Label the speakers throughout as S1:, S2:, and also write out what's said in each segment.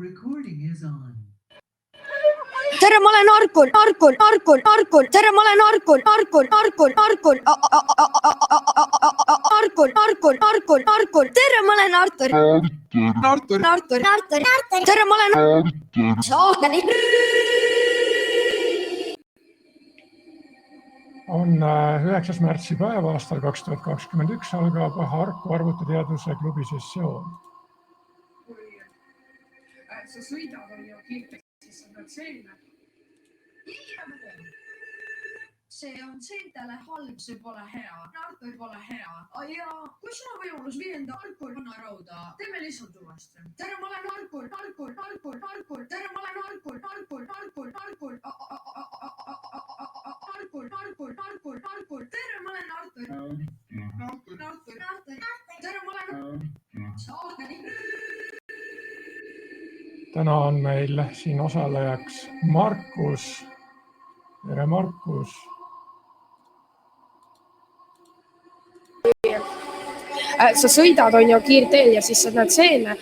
S1: Recording is on.
S2: Tere, ma olen Arkul. Tere, ma olen Arkul. Tere, ma olen Artur. Tere, ma olen Saagani.
S3: On 9. märtsipäev aastal 2021 algab Harku arvutiteaduse klubi sessioon.
S4: Sa sõidad on ju kiirelt, siis sa pead selline. See on seentele halb, see pole hea. Artur pole hea. Ja kui sul on võimalus viienda Arkul panna rauda, teeme lihtsalt uuesti. Tere, ma olen Arkul. Tere, ma olen Arkul. Tere, ma olen Artur. Tere, ma olen Saagani.
S3: Täna on meil siin osalejaks Markus. Tere, Markus.
S4: Sa sõidad on ju kiirteel ja siis sa näed seene.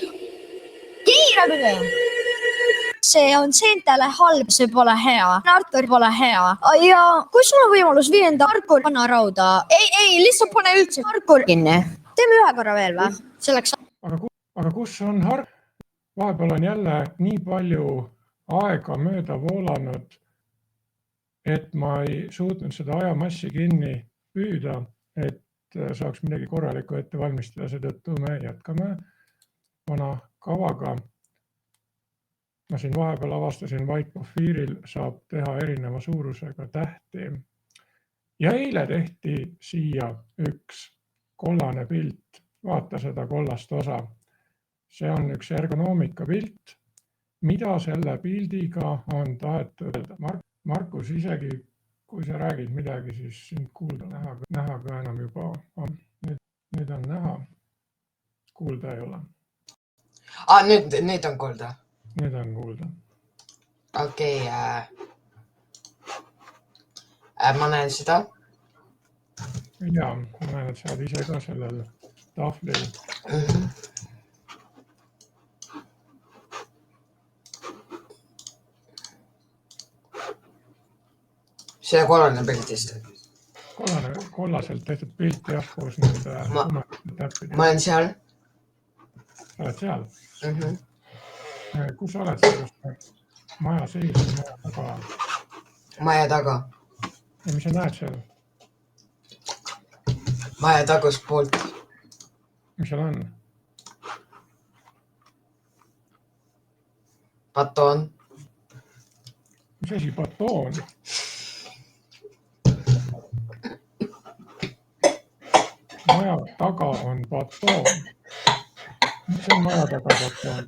S2: Kiire! See on seentele halb, see pole hea. Artur pole hea. Ja kui sul on võimalus viienda Arkul panna rauda. Ei, lihtsalt pane üldse Arkul kinni. Teeme ühe korra veel või? Selleks...
S3: Aga kus on Hark? Vahepeal on jälle nii palju aega mööda voolanud, et ma ei suutnud seda ajamassi kinni püüda, et saaks midagi korralikku ette valmistada, seetõttu me jätkame vana kavaga. Ma siin vahepeal avastasin Whitepofiiril saab teha erineva suurusega tähti. Ja eile tehti siia üks kollane pilt. Vaata seda kollast osa. See on üks ergonoomika pilt. Mida selle pildiga on tahetud öelda? Markus, isegi kui sa räägid midagi, siis sind kuulda näha ka enam juba on. Nüüd on näha. Kuulda ei ole.
S5: Nüüd on kuulda.
S3: Nüüd on kuulda.
S5: Okei. Ma näen seda.
S3: Jaa, ma näen, et sa oled ise ka sellel tahvlil.
S5: See kollane pildist.
S3: Kollaselt tehtud pilt jah, koos nende täppidega.
S5: Ma olen seal.
S3: Sa oled seal? Kus sa oled sellest maja sees, maja taga?
S5: Maja taga.
S3: Ja mis sa näed seal?
S5: Maja tagus poolt.
S3: Mis seal on?
S5: Batoon.
S3: Mis asi batoon? Maja taga on batoon. Mis on maja taga batoon?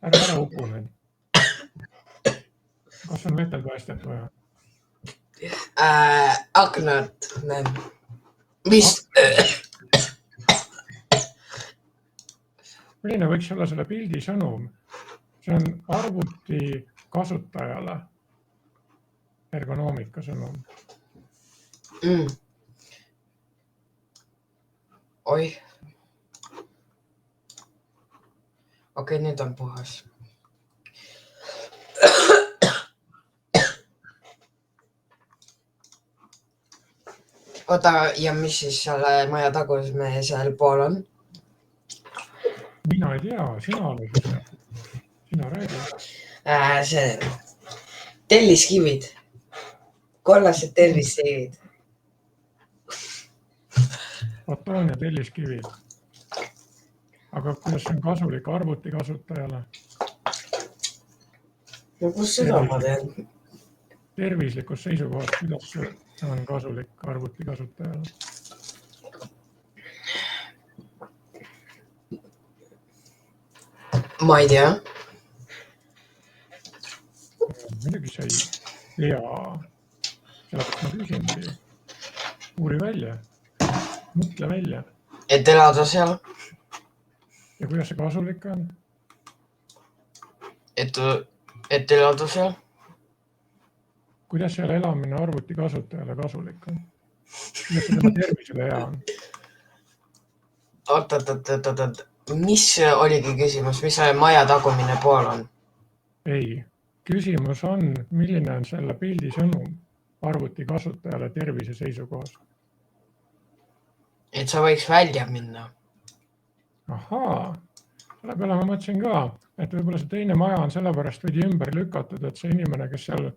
S3: Ära upunen. Kas on vetel paistet või?
S5: Aknad näen. Mis?
S3: Milline võiks olla selle pildi sõnum? See on arvuti kasutajale ergonoomika sõnum.
S5: Oi. Okei, nüüd on puhas. Oota, ja mis siis selle maja tagus me seal pool on?
S3: Mina ei tea, sina oled. Sina räägi.
S5: See telliskivid. Kollased telliskivid.
S3: Batoon ja telliskivid. Aga kuidas see on kasulik arvuti kasutajale?
S5: No kus seda ma tean?
S3: Tervislikus seisukohast, kuidas see on kasulik arvuti kasutajale?
S5: Ma ei tea.
S3: Midagi sa ei tea. Sellepärast ma küsingi. Uuri välja. Mõtle välja.
S5: Et elada seal.
S3: Ja kuidas see kasulik on?
S5: Et elada seal.
S3: Kuidas seal elamine arvuti kasutajale kasulik on? Kuidas see tema tervisele hea on?
S5: Oot. mis oligi küsimus, mis see maja tagumine pool on?
S3: Ei, küsimus on, milline on selle pildi sõnum arvuti kasutajale tervise seisukohast?
S5: Et sa võiks välja minna.
S3: Ahaa, selle peale ma mõtlesin ka, et võib-olla see teine maja on sellepärast veidi ümber lükatud, et see inimene, kes seal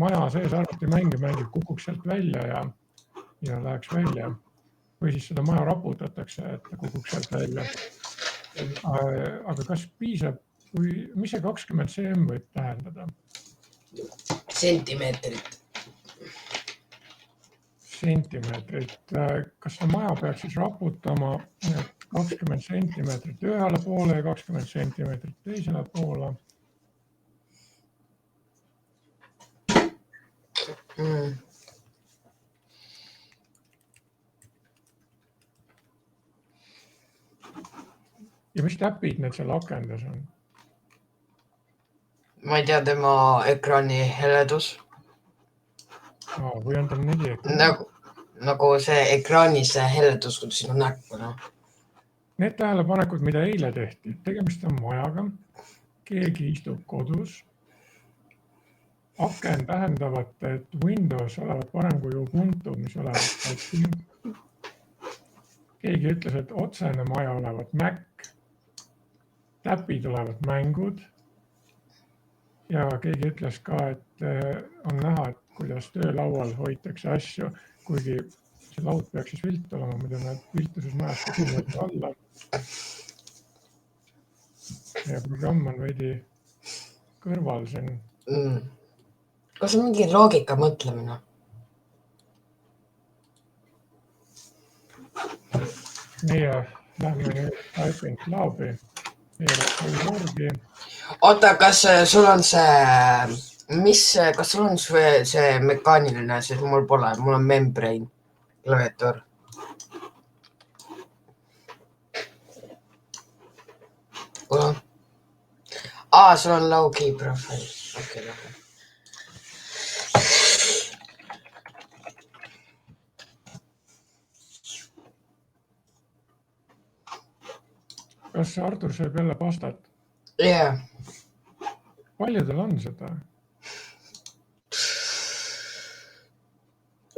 S3: maja sees arvuti mängib, kukuks sealt välja ja läheks välja. Või siis seda maja raputatakse, et ta kukuks sealt välja. Aga kas piisab, mis see 20 cm võib tähendada?
S5: Sentimeetrit.
S3: Sentimeetrit. Kas see maja peaks siis raputama 20 sentimeetrit ühele poole ja 20 sentimeetrit teisele poole? Ja mis täpid need seal akendas on?
S5: Ma ei tea, tema ekraani heledus.
S3: Või on tal 4 ekraan?
S5: Nagu see ekraanis see heledus, kui sinu näkku, no.
S3: Need tähelepanekud, mida eile tehti, tegemist on majaga, keegi istub kodus. Aken tähendavad, et Windows olevat parem kui Ubuntu, mis olevat katsi. Keegi ütles, et otsene maja olevat Mac. Täpid olevat mängud. Ja keegi ütles ka, et on näha, et kuidas töölaual hoitakse asju, kuigi see laud peaks siis vilt olema, mida nad viltuses majas kukuvad alla. Ja programm on veidi kõrval siin.
S5: Kas on mingi loogika mõtlemine?
S3: Meie lähme nüüd Typing Clubi.
S5: Oota, kas sul on kas sul on see mekaaniline, siis mul pole, mul on membrane klaviatuur. Sul on low key profile. Okei, lähe.
S3: Kas Artur sööb jälle pastat?
S5: Jah.
S3: Palju tal on seda?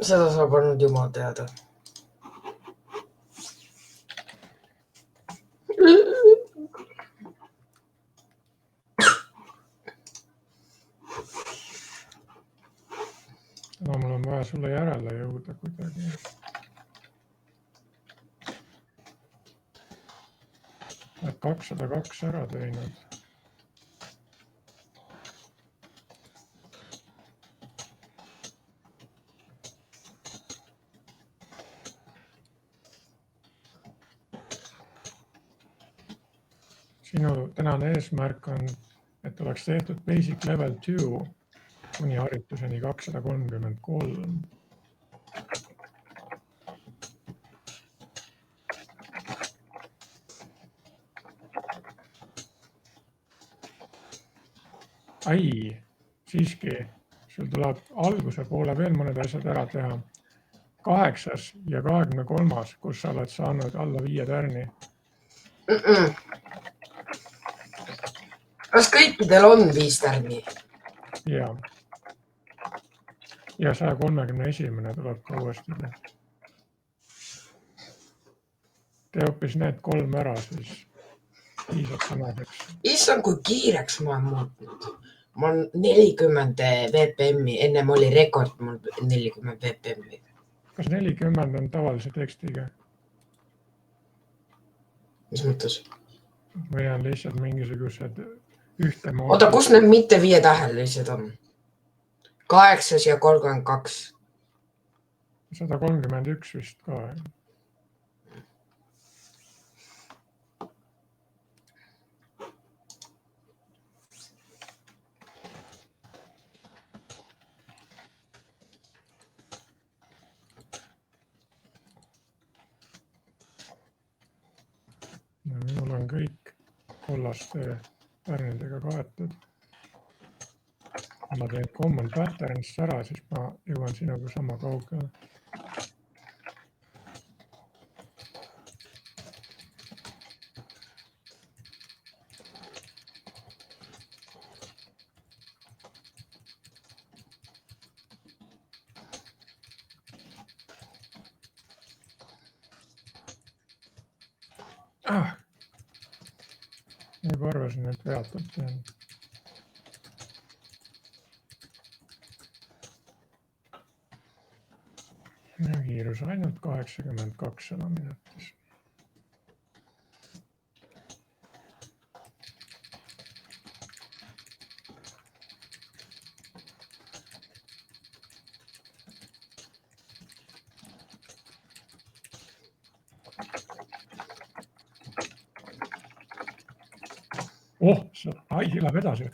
S5: Seda saab ainult jumal teada.
S3: Mul on vaja sulle järele jõuda kuidagi. Oled 202 ära teinud. Sinu tänane eesmärk on, et oleks tehtud Basic Level 2 kuni harituseni 233. Siiski, sul tuleb alguse poole veel mõned asjad ära teha. 8. ja 23. kus sa oled saanud alla 5 tärni.
S5: Kas kõikidel on 5 tärni?
S3: Jaa. Ja 131. tuleb ka uuesti. Tee hoopis need 3 ära, siis piisab tänaseks.
S5: Issand, kui kiireks ma olen muutnud. Ma olen 40 VPM-i, ennem oli rekord mul 40 VPM-i.
S3: Kas 40 on tavalise tekstiga?
S5: Mis mõttes?
S3: Või on lihtsalt mingisugused ühtemoodi?
S5: Oota, kus need mitte 5 tähelised on? 8 ja 32.
S3: 131 vist ka. Minul on kõik kollaste tärnidega kaetud. Ma teen common patterns ära, siis ma jõuan sinuga sama kaugele. Juba arvasin, et veatab teen. Kiirus ainult 82 minutis. Ai, läheb edasi.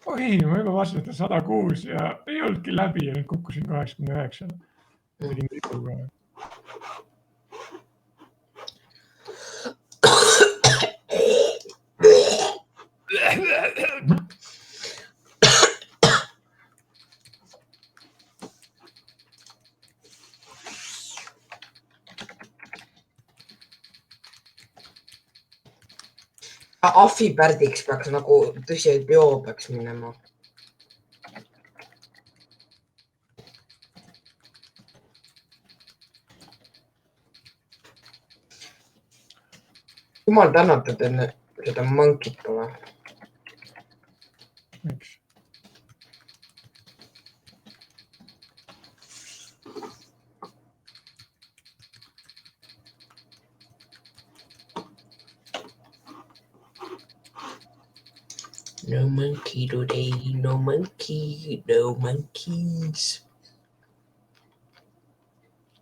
S3: Oi, ma juba vastutan 106 ja ei olnudki läbi ja nüüd kukkusin 89. Pidin vipuga.
S5: Ahvipärdiks peaks nagu tõsiselt joo peaks minema. Jumal tänatud enne seda mankit pole.
S3: Miks?
S5: No monkey today, no monkey, no monkeys.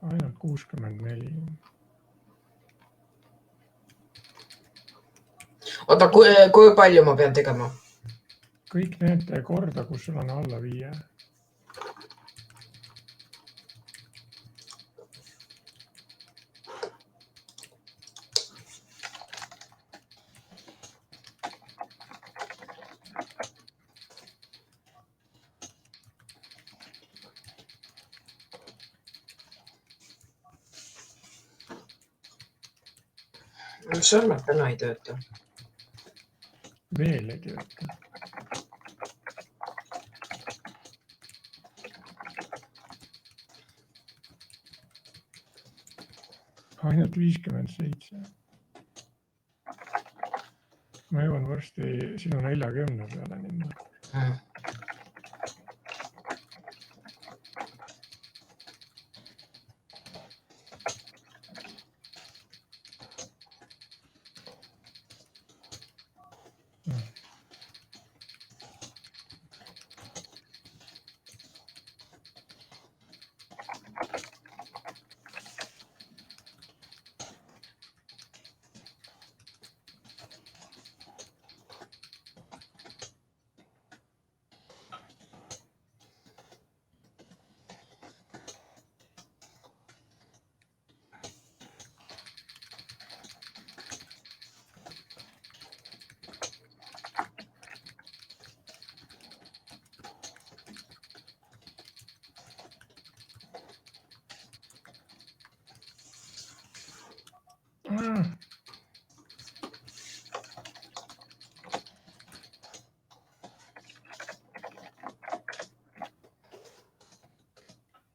S3: Ainult 64.
S5: Oota, kui palju ma pean tegema?
S3: Kõik need korda, kus sul on alla 5.
S5: Sõrmed täna ei tööta.
S3: Veel ei tööta. Ainult 57. Ma jõuan varsti sinu 40 peale minna.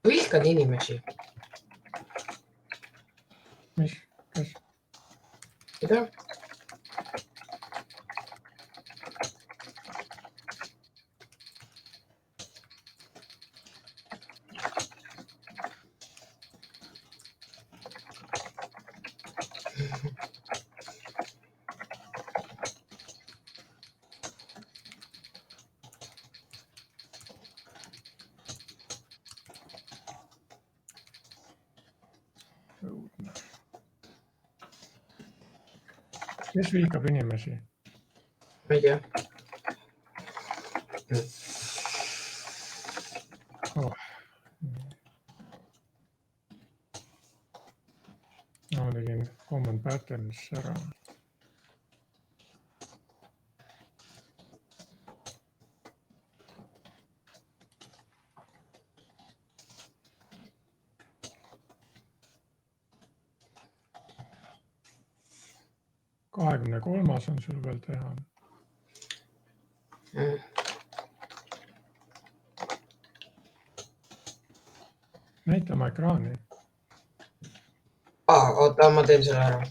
S5: Vihkad inimesi.
S3: Mis? Kes?
S5: Mida?
S3: Kes vihkab inimesi?
S5: Ma ei tea.
S3: Ma tegin common patterns ära. Kahekümne 3. on sul veel teha. Näita oma ekraani.
S5: Oota, ma teen selle ära.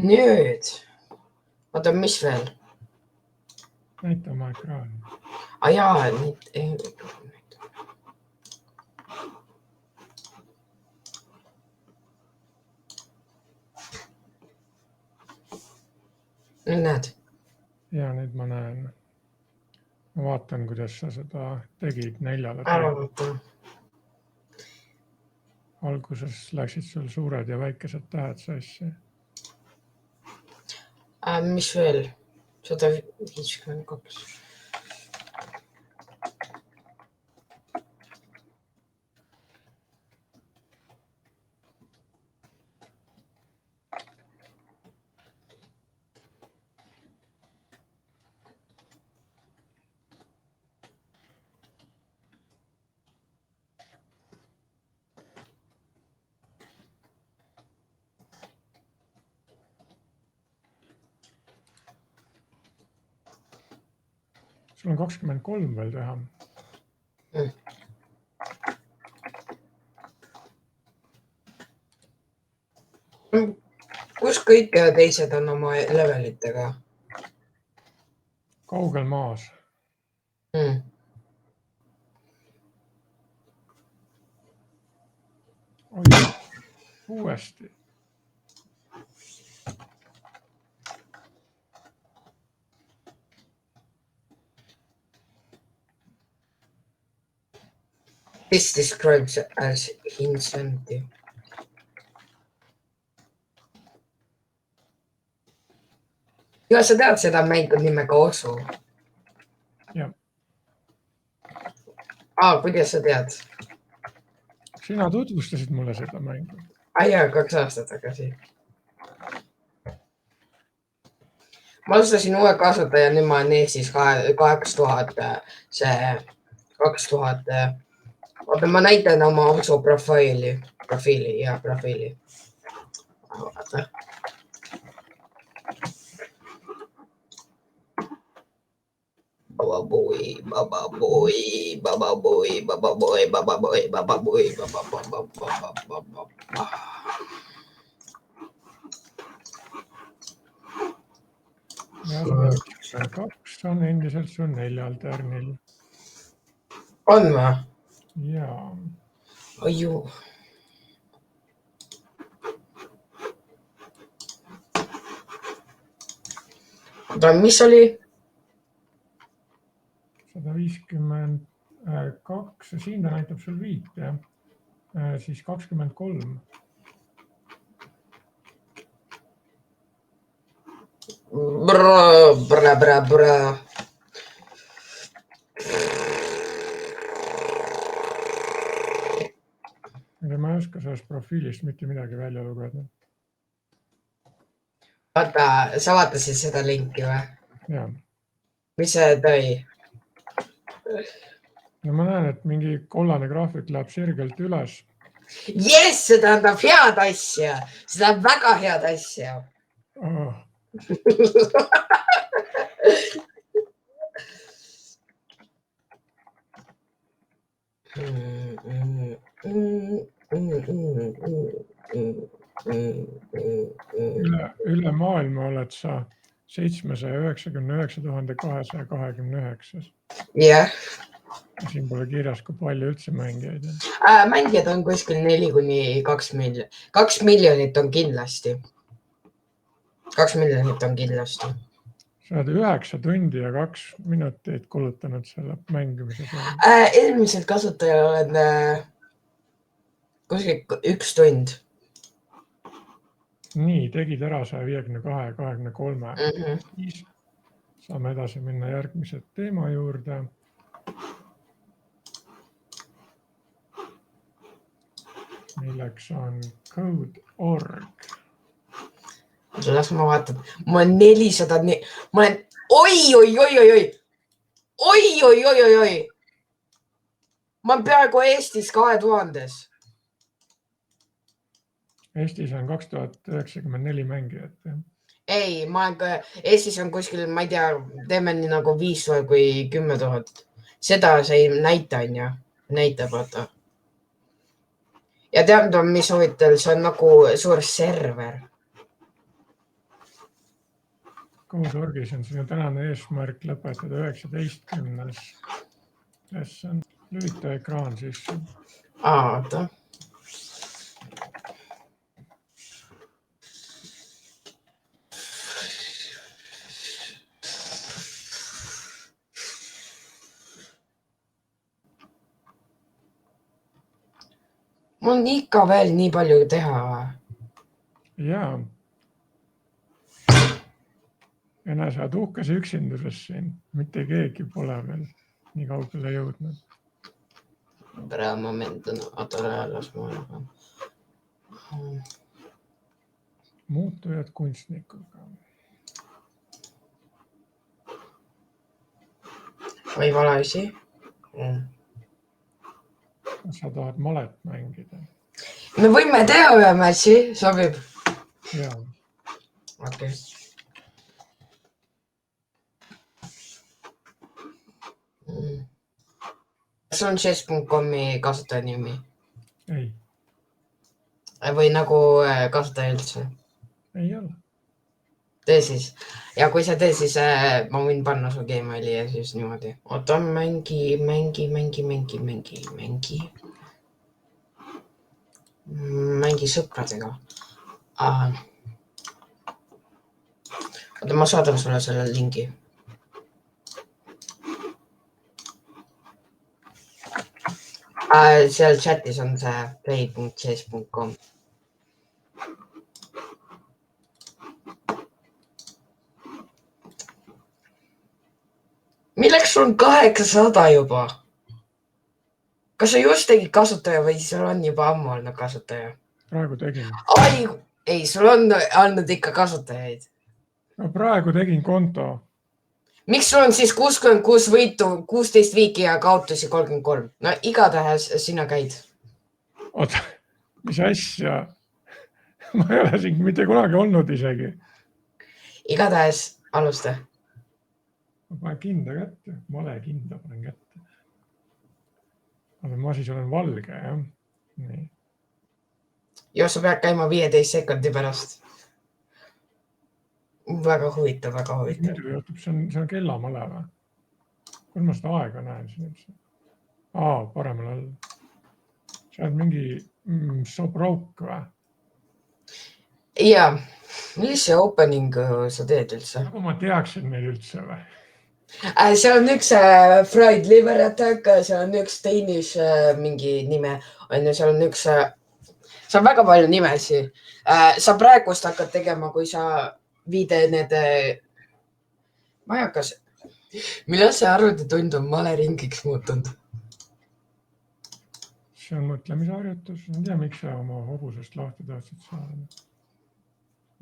S5: Nüüd. Oota, mis veel?
S3: Näita oma ekraani.
S5: Jaa, näed.
S3: Ja nüüd ma näen. Ma vaatan, kuidas sa seda tegid 4.
S5: Ära võtta.
S3: Alguses läksid sul suured ja väikesed tähed sassi.
S5: Mis veel? 152.
S3: Sul on 23 veel teha.
S5: Kus kõik teised on oma levelitega?
S3: Kaugel maas. Oi, uuesti.
S5: This describes as insanity. Ja sa tead seda mängu nimega Osu?
S3: Jah.
S5: Kuidas sa tead?
S3: Sina tutvustasid mulle seda mängu.
S5: Jaa, 2 aastat tagasi. Ma alustasin uue kasvataja, nüüd ma olen Eestis 2000. Oota, ma näitan oma Osu profiili. Vaata.
S3: Ja 152 on endiselt sul 4. tärnil.
S5: On või?
S3: Jaa.
S5: Aju. Oota, mis oli?
S3: 152 ja siin ta näitab sul 5, siis 23.
S5: Bra.
S3: Ma ei oska sellest profiilist mitte midagi välja lugeda.
S5: Vaata, sa vaatasid seda linki või?
S3: Jaa.
S5: Mis see tõi?
S3: Ja ma näen, et mingi kollane graafik läheb sirgelt üles.
S5: Yes, see tähendab head asja. See tähendab väga head asja.
S3: Oh. Üle maailma oled sa 799 229.
S5: Jah.
S3: Siin pole kirjas, kui palju üldse mängijaid on.
S5: Mängijad on kuskil 4-2 miljonit. 2 miljonit on kindlasti. 2 miljonit on kindlasti.
S3: Sa oled 9 tundi ja 2 minutit kulutanud selle mängimise peale.
S5: Eelmiselt kasutajal olen kuskil 1 tund.
S3: Nii, tegid ära 152 23. Siis saame edasi minna järgmise teema juurde. Milleks on code.org.
S5: Las ma vaatan. Ma olen 400... Ma olen... Oi! Ma olen peaaegu Eestis 2000-s.
S3: Eestis on 2094 mängijat.
S5: Ei, Eestis on kuskil, ma ei tea, teeme nii nagu 5 või 10 000. Seda see ei näita, on ju. Näitab, vaata. Ja tead, mis huvitav, see on nagu suur server.
S3: Code.orgis on sinu tänane eesmärk lõpetada 19. lesson. Lülita ekraan sisse.
S5: Oota. Mul on ikka veel nii palju teha.
S3: Jaa. Ja sa oled uhkes üksinduses siin. Mitte keegi pole veel nii kaugele jõudnud.
S5: Praegu moment on las ma.
S3: Muutujad kunstnikuga.
S5: Või valasi?
S3: Sa tahad malet mängida?
S5: Me võime teha ühe matši, sobib?
S3: Jaa.
S5: Okei. Kas on chess.com'i kasutaja nimi?
S3: Ei.
S5: Või nagu kasutaja üldse?
S3: Ei ole.
S5: Tee siis. Ja kui sa tee, siis ma võin panna su Gmaili ja siis niimoodi. Oota, mängi. Mängi sõpradega. Oota, ma saadan sulle selle lingi. Seal chatis on see play.chess.com. Milleks on 800 juba? Kas sa just tegid kasutaja või sul on juba ammu olnud kasutaja?
S3: Praegu tegin.
S5: Ei, sul on olnud ikka kasutajaid.
S3: No praegu tegin konto.
S5: Miks sul on siis 66 võitu, 16 viiki ja kaotusi 33? No igatahes sina käid.
S3: Oota, mis asja? Ma ei ole siin mitte kunagi olnud isegi.
S5: Igatahes alusta.
S3: Ma panen kinda kätte, male kinda panen kätte. Aga ma siis olen valge, jah? Nii.
S5: Jo, sa pead käima 15 sekundi pärast. Väga huvitav, väga huvitav.
S3: See on kellamale või? Kui ma seda aega näen siin üldse? Paremal all. Sa oled mingi sobrauk või?
S5: Jaa. Mis see opening sa teed üldse?
S3: Nagu ma teaksin neid üldse või?
S5: See on üks Fried Liver Attack, see on üks Danish mingi nime. See on üks... See on väga palju nimesi. Sa praegust hakkad tegema, kui sa viide need... Ma ei hakkas... Millal see arvutitund on maleringiks muutunud?
S3: See on mõtlemisharjutus. Ma ei tea, miks sa oma hobusest lahti tahtsid saada.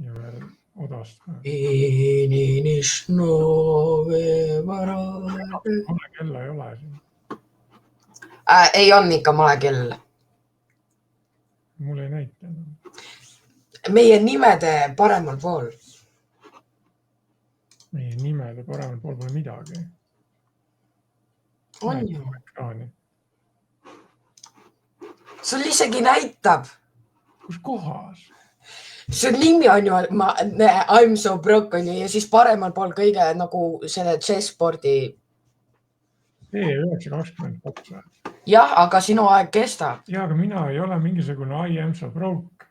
S3: Ja veel odast. Male kella ei ole siin.
S5: Ei on ikka male kell.
S3: Mul ei näita.
S5: Meie nimede paremal pool.
S3: Meie nimede paremal pool pole midagi.
S5: On ju.
S3: Ekraani.
S5: Sul isegi näitab.
S3: Kus kohas?
S5: See nimi on ju I'm so broke on ju ja siis paremal pool kõige nagu selle chessboardi.
S3: T922.
S5: jah, aga sinu aeg kestab.
S3: Ja, aga mina ei ole mingisugune I am so broke.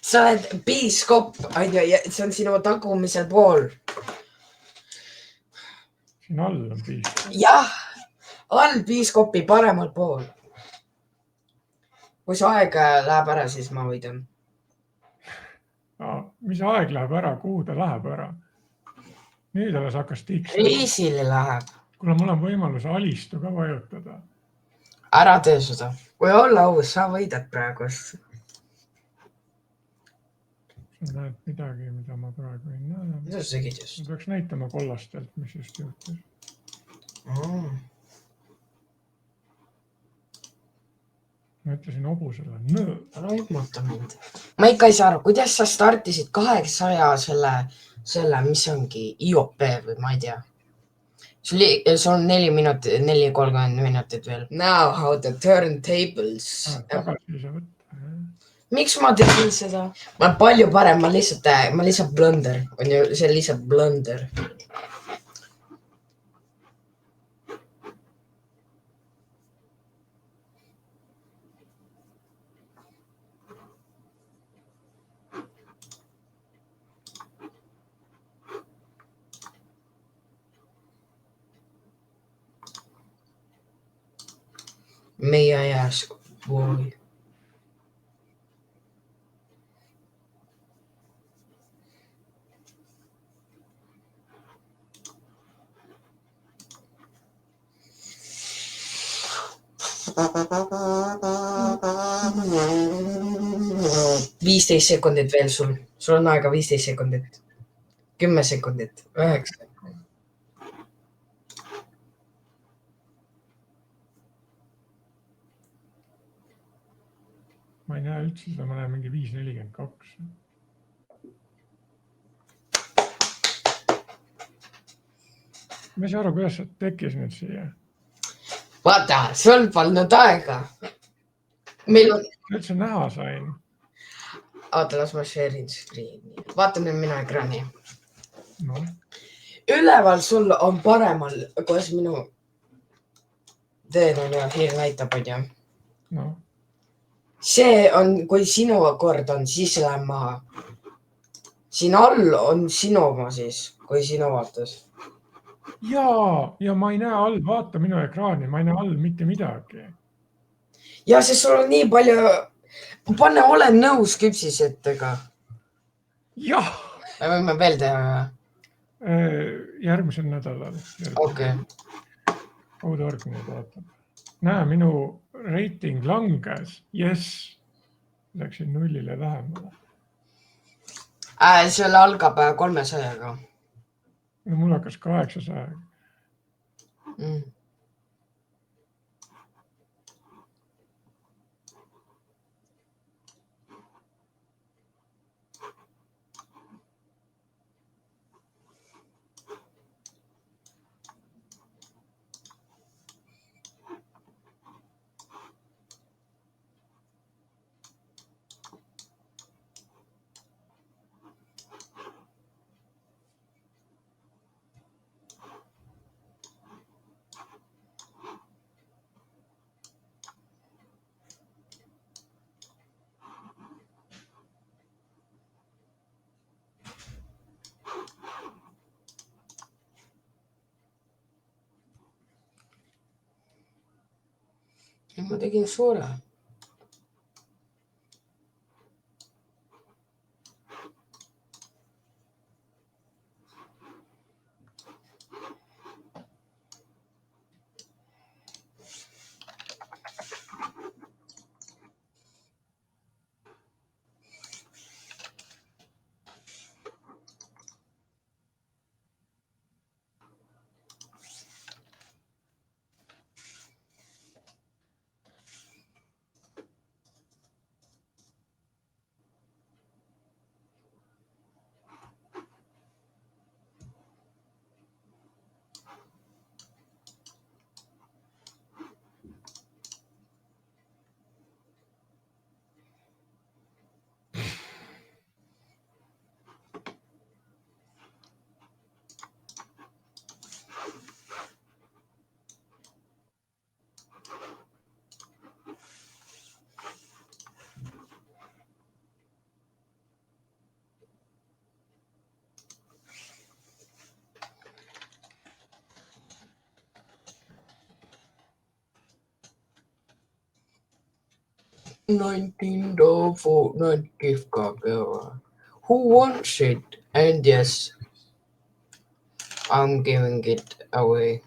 S5: sa oled piiskop, onju, ja see on sinu tagumisel pool.
S3: Siin all on piiskop.
S5: jah, all piiskopi paremal pool. kui see aeg läheb ära, siis ma võidan.
S3: Mis aeg läheb ära, kuhu ta läheb ära? Nüüd alles hakkas tiksema.
S5: reisile läheb.
S3: Kuule, mul on võimalus alistu ka vajutada.
S5: ära tee seda. kui olla aus, sa võidad praegust.
S3: Sa näed midagi, mida ma praegu ei näe.
S5: mida sa tegid just?
S3: Ma peaks näitama kollastelt, mis just juhtus. Ma ütlesin hobusele nõ.
S5: ära ehmata mind. ma ikka ei saa aru, kuidas sa startisid 800 selle, mis ongi IOP või ma ei tea. sul on 4:30 minutit veel. Now how to turn tables.
S3: Tagasi ei saa võtta.
S5: miks ma tegin seda? ma olen palju parem, ma lihtsalt blunder. on ju, see on lihtsalt blunder. May I ask why? Viisteist sekundit veel sul on aega 15 sekundit, 10 sekundit, 9.
S3: Ma ei näe üldse seda, ma näen mingi 5:42. Ma ei saa aru, kuidas sa tekkis nüüd siia.
S5: vaata, sul polnud aega. meil on.
S3: Üldse näha sain.
S5: oota, las ma share in screen'i. vaata nüüd minu ekraani.
S3: No.
S5: üleval sul on paremal, kuidas minu teen on ju, hier näitab, on ju.
S3: No.
S5: see on, kui sinu kord on, siis lähen maha. siin all on sinu oma siis, kui sinu vaatas.
S3: Ja ma ei näe all, vaata minu ekraani, ma ei näe all mitte midagi.
S5: ja sest sul on nii palju, pane olen nõus küpsisetega.
S3: Jah!
S5: me võime veel teha.
S3: Järgmisel nädalal.
S5: okei.
S3: Kaudarg nüüd vaatab. Näe, minu reiting langes. Yes. Läksin nullile lähemale.
S5: see algab 300-ga.
S3: No mul hakkas 800.
S5: ma tegin suure. 19 tofu, not gift peale. Who wants it? And yes, I'm giving it away.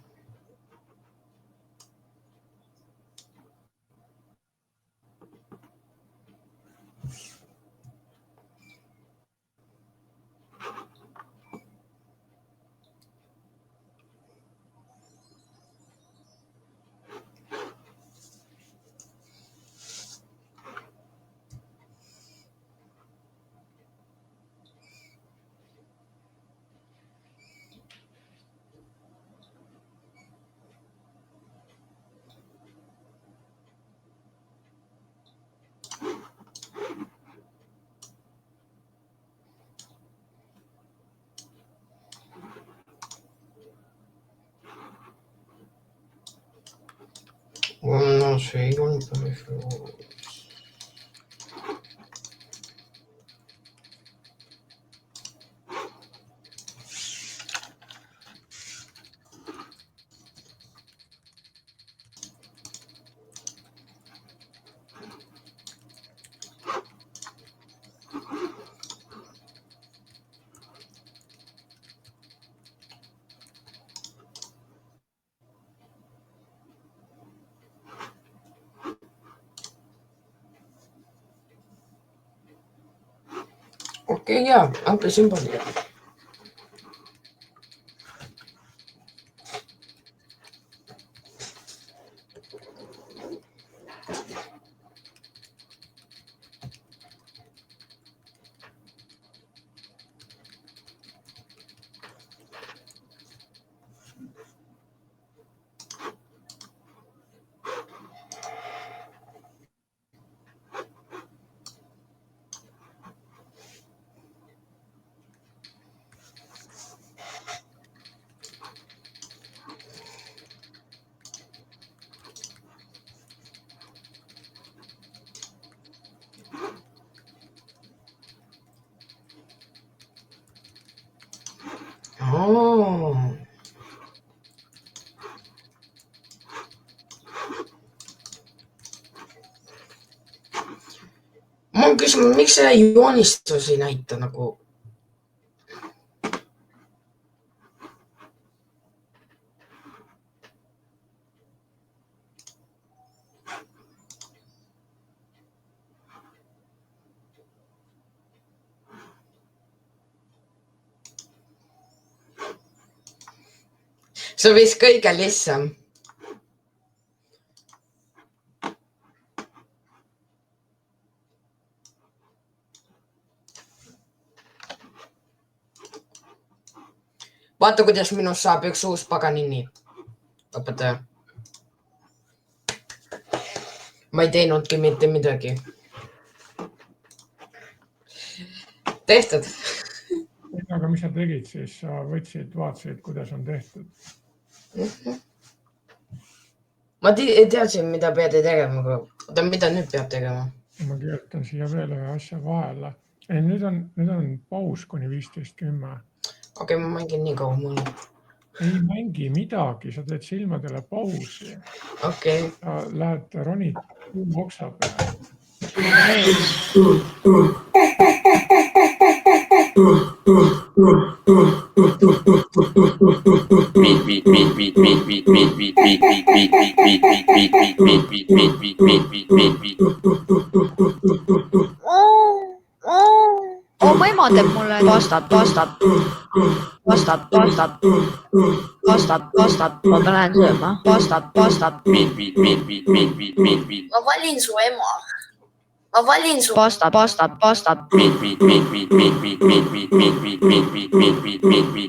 S5: No sé, igual me parece. Okay, yeah, aunque simpática. Oh. Ma küsin, miks see joonistusi ei näita nagu? See on vist kõige lihtsam. Vaata, kuidas minust saab üks uus Paganini õpetaja. Ma ei teinudki mitte midagi. Tehtud.
S3: Aga mis sa tegid siis? Sa võtsid, vaatasid, kuidas on tehtud.
S5: Ma teadsin, mida peate tegema, aga mida nüüd peab tegema?
S3: Ma kirjutan siia veel ühe asja vahele. Ei, nüüd on paus kuni 15:10.
S5: Okei, ma mängin nii kaua mulle.
S3: Ei mängi midagi, sa teed silmadele pausi.
S5: Okei.
S3: Sa lähed ronid oksa peale.
S2: Mu ema teeb mulle pastat. Ma lähen sööma. Pastat.
S1: Ma valin su ema. Ma valin su
S2: Pastat.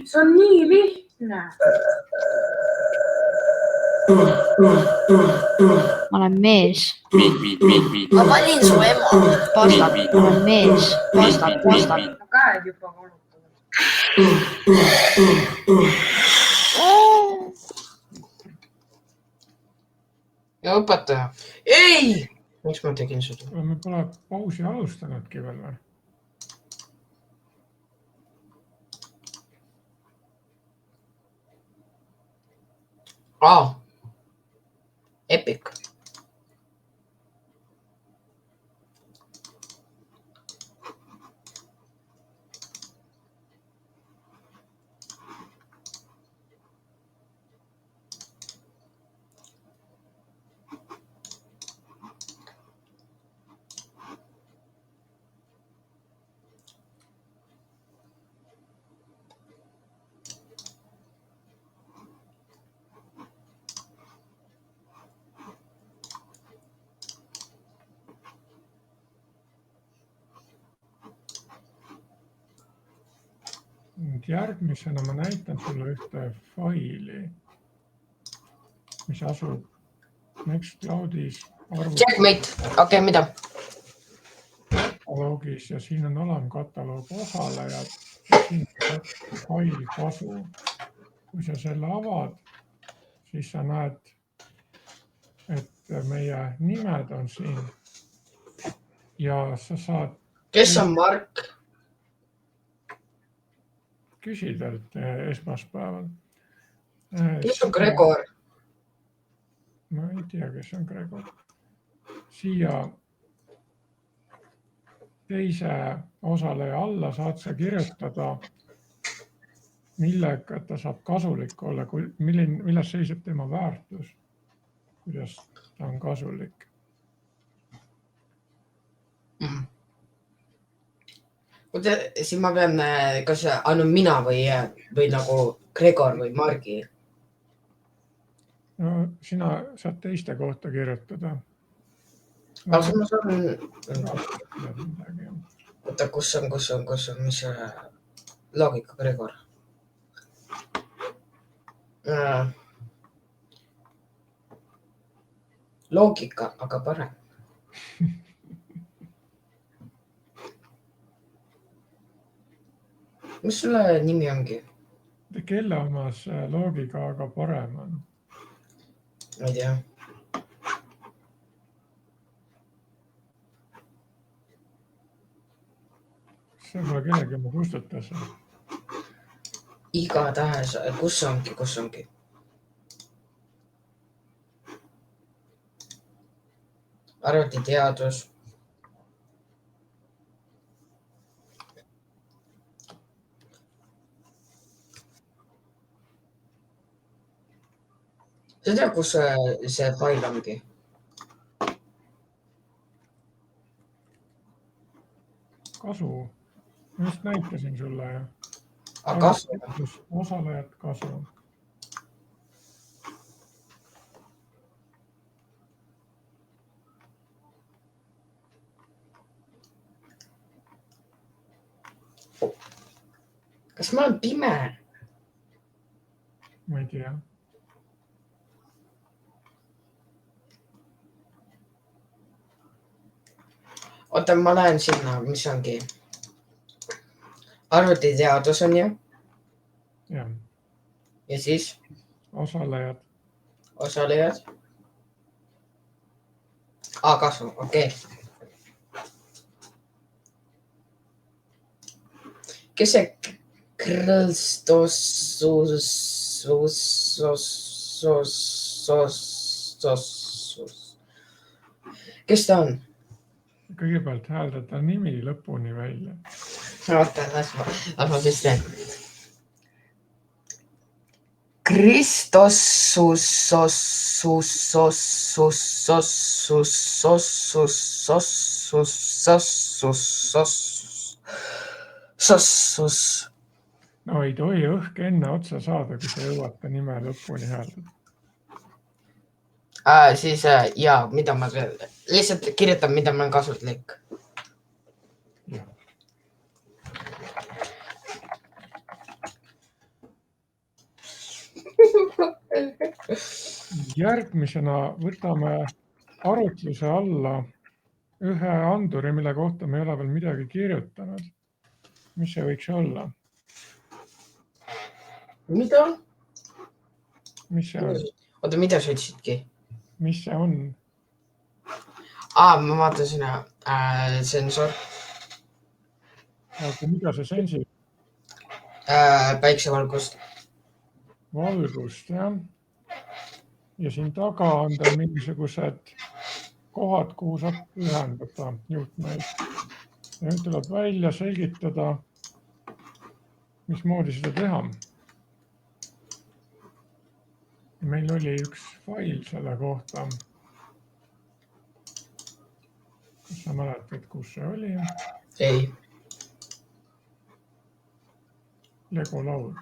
S1: See on nii lihtne.
S2: Ma olen mees.
S1: Ma valin su ema.
S2: Pastat. Ma olen mees. Pastat.
S1: Ma käed juba valutavad.
S5: Ja õpetaja. Ei! Miks ma tegin seda?
S3: Me pole pausi alustanudki veel või?
S5: Epic.
S3: Nüüd järgmisena ma näitan sulle ühte faili, mis asub Nextcloudis
S5: Checkmate, okei, mida?
S3: kataloogis ja siin on alamkataloog osalejad. Siin on fail kasu. Kui sa selle avad, siis sa näed, et meie nimed on siin ja sa saad
S5: Kes on Mark?
S3: küsida esmaspäeval.
S5: Kes on Gregor?
S3: Ma ei tea, kes on Gregor. Siia teise osaleja alla saad sa kirjutada, millega ta saab kasulik olla, milles seisab tema väärtus, kuidas ta on kasulik.
S5: Siis ma pean, kas annan mina või nagu Gregor või Margi?
S3: No, sina saad teiste kohta kirjutada.
S5: Aga ma saan... Oota, kus on, mis loogika, Gregor? Loogika, aga parem. Mis sulle nimi ongi?
S3: Kelle omas loogika aga parem on?
S5: Ma ei tea.
S3: See pole kellegi oma kustutas.
S5: Igatahes, kus ongi? Arvutiteadus. Sa tead, kus see fail ongi?
S3: Kasu. Ma just näitasin sulle.
S5: Kasu?
S3: Osalejad kasu.
S5: Kas ma olen pime?
S3: Ma ei tea.
S5: Oota, ma lähen sinna, mis ongi? Arvutiteadus on ju?
S3: Ja.
S5: Ja siis?
S3: Osalejad. Kasu, okei. Kes see Kes ta on? Kõigepealt hääldada nimi lõpuni välja.
S5: Oota, las ma pistan.
S3: No ei tohi õhk enne otsa saada, kui sa jõuad ta nime lõpuni hääldada.
S5: Siis jaa, mida ma lihtsalt kirjutan, mida ma olen kasutlik.
S3: Järgmisena võtame arutluse alla ühe anduri, mille kohta me ei ole veel midagi kirjutanud. Mis see võiks olla?
S5: Mida?
S3: Mis see on?
S5: Oota, mida sa ütlesidki?
S3: Mis see on?
S5: Ma vaatasin sensor.
S3: Aga mida see sensib?
S5: Päiksevalgust.
S3: Valgust, jah. Ja siin taga on tal mingisugused kohad, kuhu saab ühendada juhtmeid. Ja nüüd tuleb välja selgitada, mismoodi seda teha. Meil oli üks fail selle kohta. Kas sa mäletad, kus see oli?
S5: Ei.
S3: Lego laud.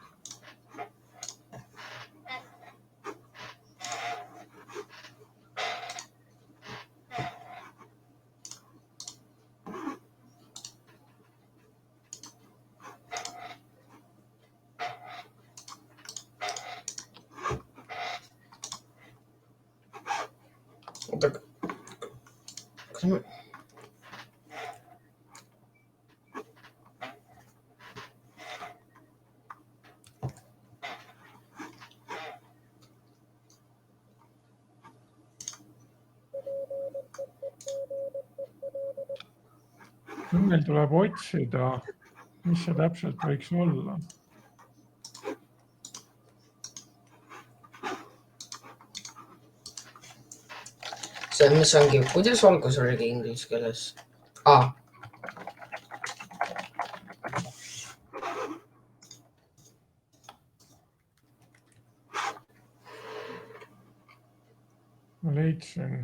S5: oota, kas ma...
S3: Nüüd meil tuleb otsida, mis see täpselt võiks olla.
S5: See, mis ongi, kuidas valgus oligi inglise keeles?
S3: Ma leidsin.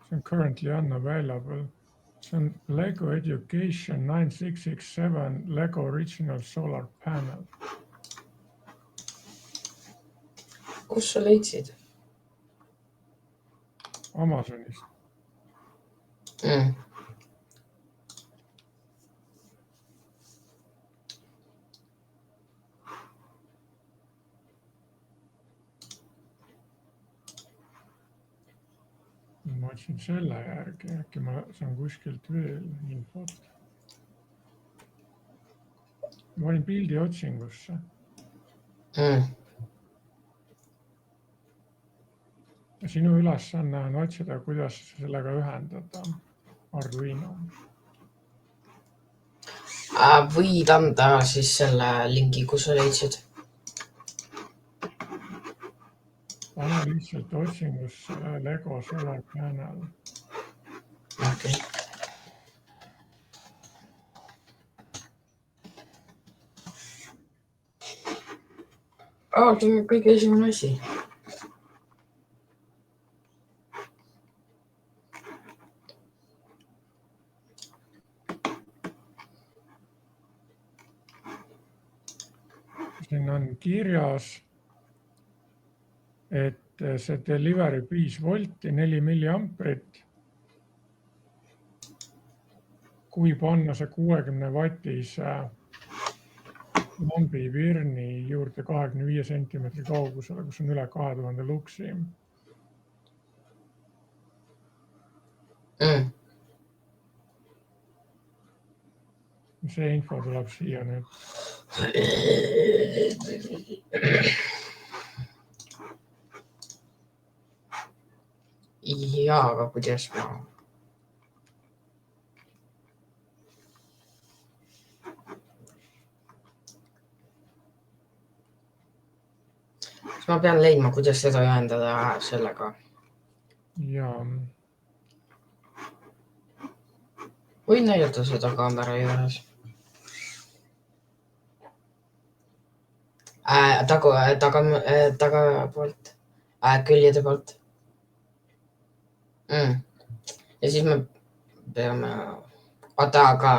S3: See on currently unavailable. See on LEGO Education 9667 LEGO Original Solar Panel.
S5: Kus sa leidsid?
S3: Amazonist. Ma otsin selle järgi, äkki ma saan kuskilt veel infot. Ma olin pildi otsingusse. Sinu ülesanne on otsida, kuidas sellega ühendada Arduino.
S5: Võid anda siis selle lingi, kus sa leidsid?
S3: Pane lihtsalt otsingusse LEGO Solar Panel.
S5: Okay. See on kõige esimene asi.
S3: Siin on kirjas, et see delivery 5 volti, 4 milliamprit. Kui panna see 60 wattise lambi virni juurde 25 sentimeetri kaugusele, kus on üle 2000 luksi. See info tuleb siia nüüd.
S5: Jaa, aga kuidas ma... Ma pean leidma, kuidas seda ühendada sellega.
S3: Jaa.
S5: Võin näidata seda kaamera juures. Taga poolt. Küljede poolt. Ja siis me peame... Aga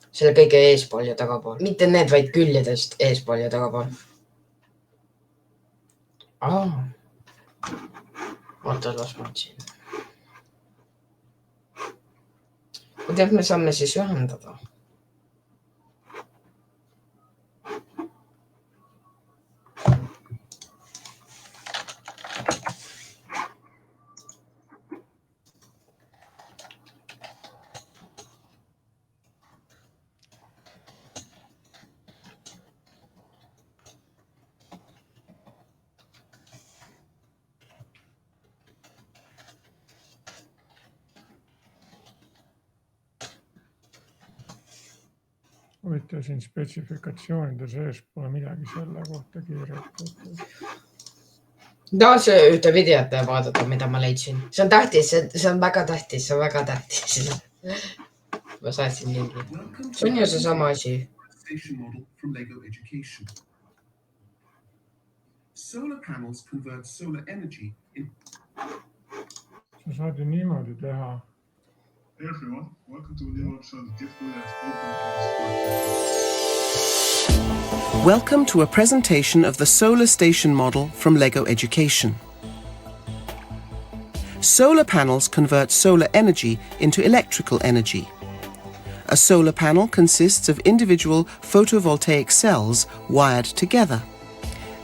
S5: selle kõige eespool ja tagapool. Mitte need, vaid küljedest eespool ja tagapool. Oota, las ma otsin. Kuidas me saame siis ühendada?
S3: Võite siin spetsifikatsioonide sees pole midagi selle kohta kirjutatud.
S5: Tahad see ühte videot vaadata, mida ma leidsin? See on tähtis, see on väga tähtis, see on väga tähtis. Ma saatsin lingi. See on ju see sama asi.
S6: Solar panels convert solar energy in...
S3: Sa saad ju niimoodi teha.
S6: Hey everyone, welcome to a new episode of Giftwood at
S7: Welcome to a presentation of the solar station model from LEGO Education. Solar panels convert solar energy into electrical energy. A solar panel consists of individual photovoltaic cells wired together.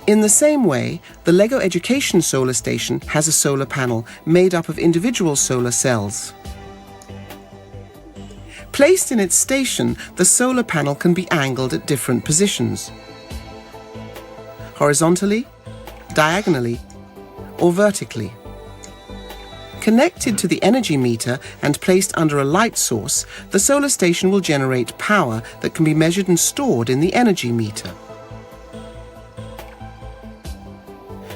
S7: In the same way, the LEGO Education Solar Station has a solar panel made up of individual solar cells. Placed in its station, the solar panel can be angled at different positions: horizontally, diagonally, or vertically. Connected to the energy meter and placed under a light source, the solar station will generate power that can be measured and stored in the energy meter.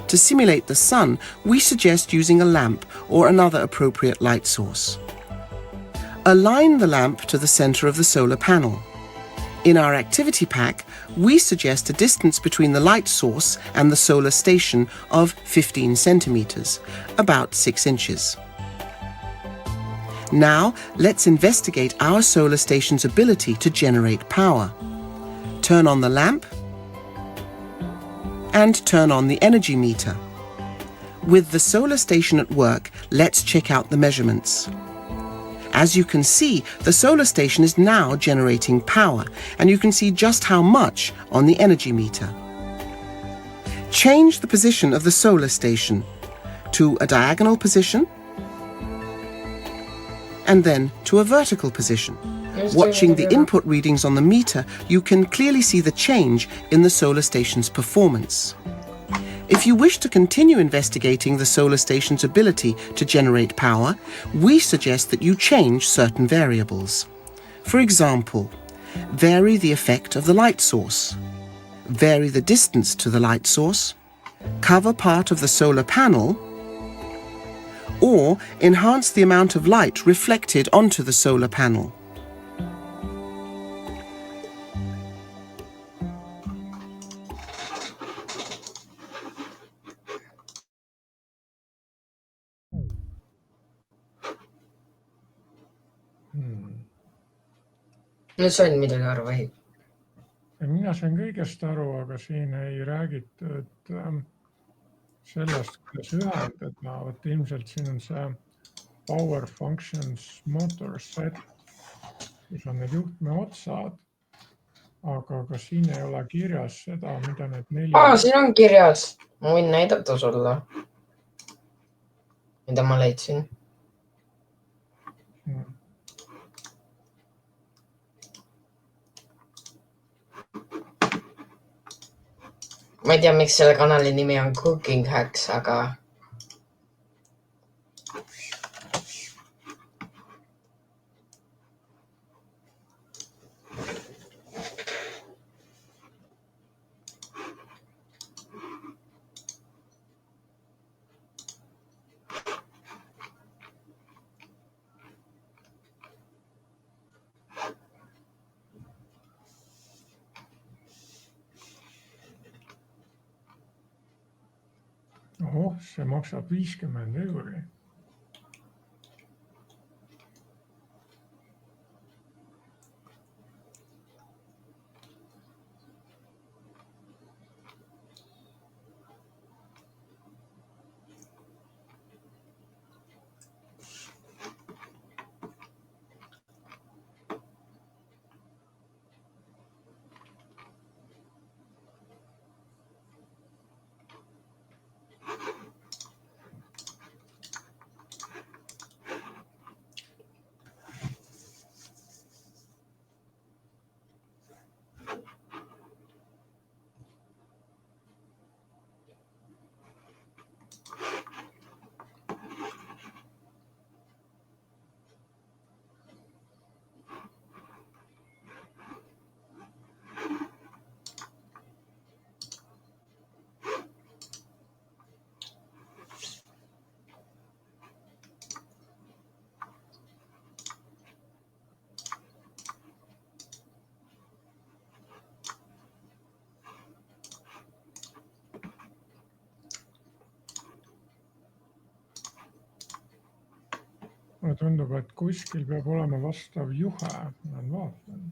S7: To simulate the sun, we suggest using a lamp or another appropriate light source. Align the lamp to the center of the solar panel. In our activity pack, we suggest a distance between the light source and the solar station of 15 centimeters, about 6 inches. Now, let's investigate our solar station's ability to generate power. Turn on the lamp and turn on the energy meter. With the solar station at work, let's check out the measurements. As you can see, the solar station is now generating power, and you can see just how much on the energy meter. Change the position of the solar station to a diagonal position, and then to a vertical position. Watching the input readings on the meter, you can clearly see the change in the solar station's performance. If you wish to continue investigating the solar station's ability to generate power, we suggest that you change certain variables. For example, vary the effect of the light source, vary the distance to the light source, cover part of the solar panel, or enhance the amount of light reflected onto the solar panel.
S5: Nüüd sain midagi aru, või?
S3: Mina sain kõigest aru, aga siin ei räägitud sellest, kuidas ühendada. Vot ilmselt siin on see Power Functions Motor Set, kus on need juhtme otsad, aga ka siin ei ole kirjas seda, mida need 4...
S5: Siin on kirjas. Ma võin näidata sulle, mida ma leidsin. Ma ei tea, miks selle kanali nimi on Cooking Hacks, aga...
S3: See maksab 50 €. Mulle tundub, et kuskil peab olema vastav juhe. Ma vaatan.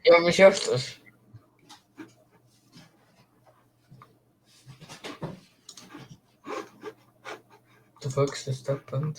S5: Ja mis juhtus? The fuck's this happened?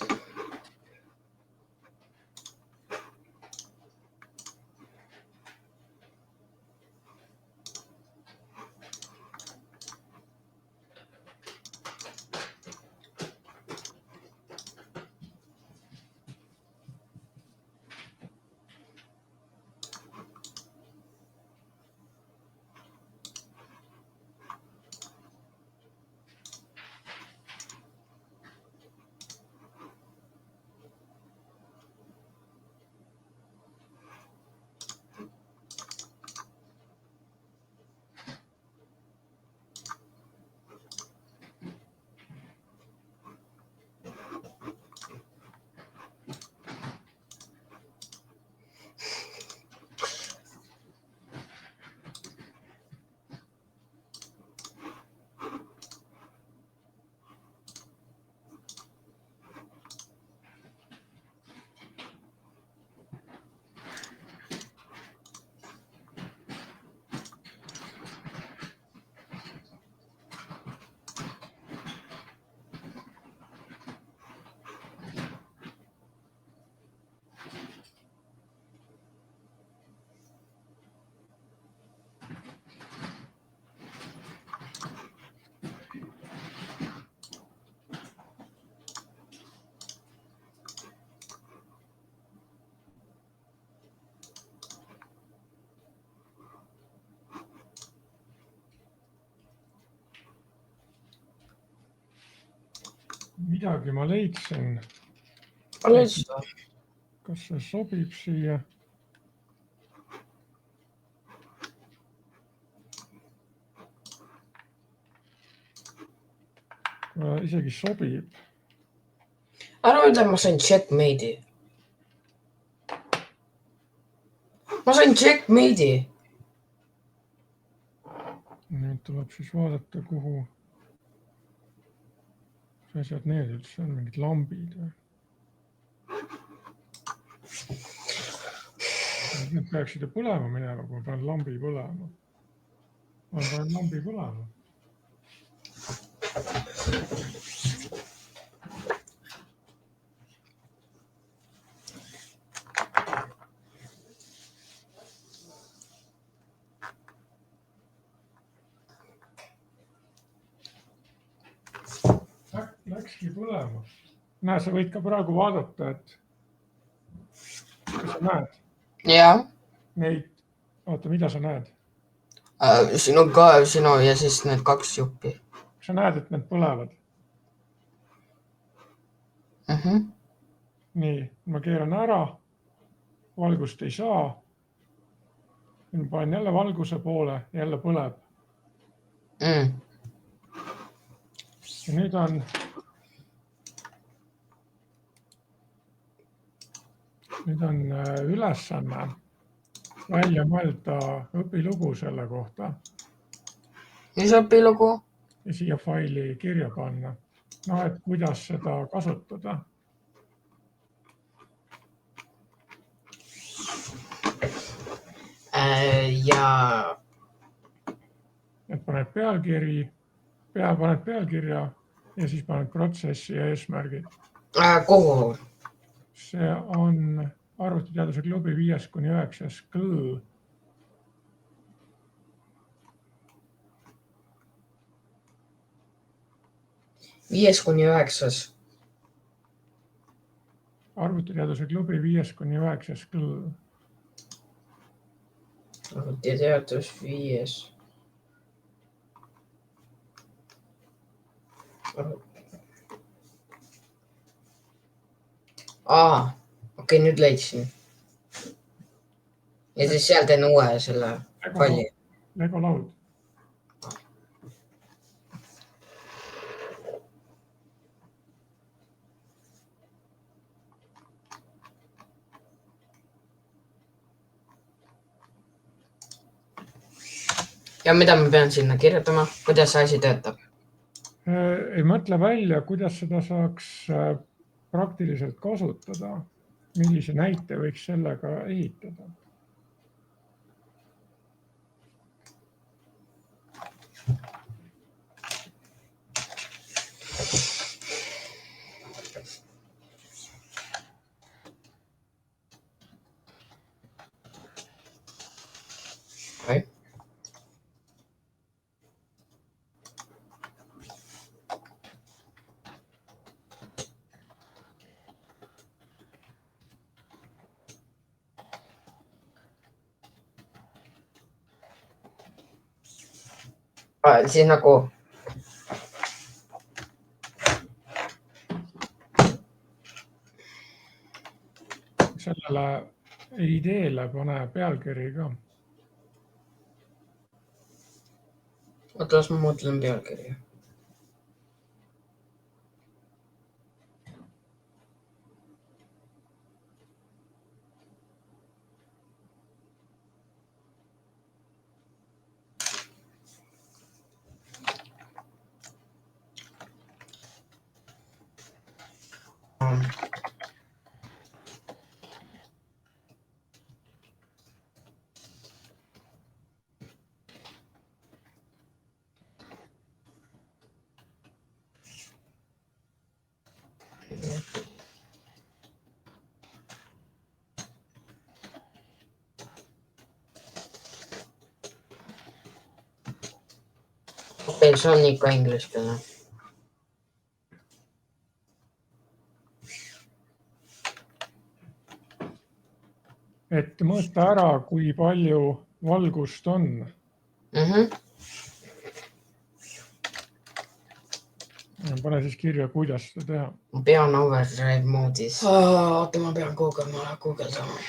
S3: Midagi ma leidsin. Kas see sobib siia? Isegi sobib.
S5: Ära ütle, ma sain checkmate'i. Ma sain checkmate'i.
S3: Nüüd tuleb siis vaadata, kuhu see asjad need üldse on, mingid lambid. Need peaksid ju põlema minema, kui ma panen lambi põlema. Ma panen lambi põlema. Läkski põlema. Näe, sa võid ka praegu vaadata, et kas sa näed
S5: Jah.
S3: neid, oota, mida sa näed?
S5: Sinu ka, sinu ja siis need 2 juppi.
S3: Kas sa näed, et need põlevad? Nii, ma keeran ära, valgust ei saa. Ma panen jälle valguse poole, jälle põleb. Ja nüüd on ülesanne välja mõelda õpilugu selle kohta.
S5: Mis õpilugu?
S3: Ja siia faili kirja panna. No, et kuidas seda kasutada.
S5: Ja...
S3: Et paned pealkirja ja siis paned protsessi ja eesmärgid.
S5: Kuhu?
S3: See on arvutiteaduse klubi 5-9 kõl.
S5: Viies kuni 9.
S3: Arvutiteaduse klubi 5-9 kõl.
S5: Arvutiteadus 5. Okei, nüüd leidsin. Ja siis seal teen uue selle palli.
S3: Lego laud.
S5: Ja mida ma pean sinna kirjutama? Kuidas see asi töötab?
S3: Ei mõtle välja, kuidas seda saaks praktiliselt kasutada. Millise näite võiks sellega ehitada?
S5: Siis nagu
S3: sellele ideele pane pealkiri ka.
S5: oota, las ma mõtlen pealkirja. Okei, see on ikka ingliskeelne.
S3: Et mõõta ära, kui palju valgust on. Pane siis kirja, kuidas seda teha.
S5: Ma pean overdrive moodis. Oota, ma pean guugeldama.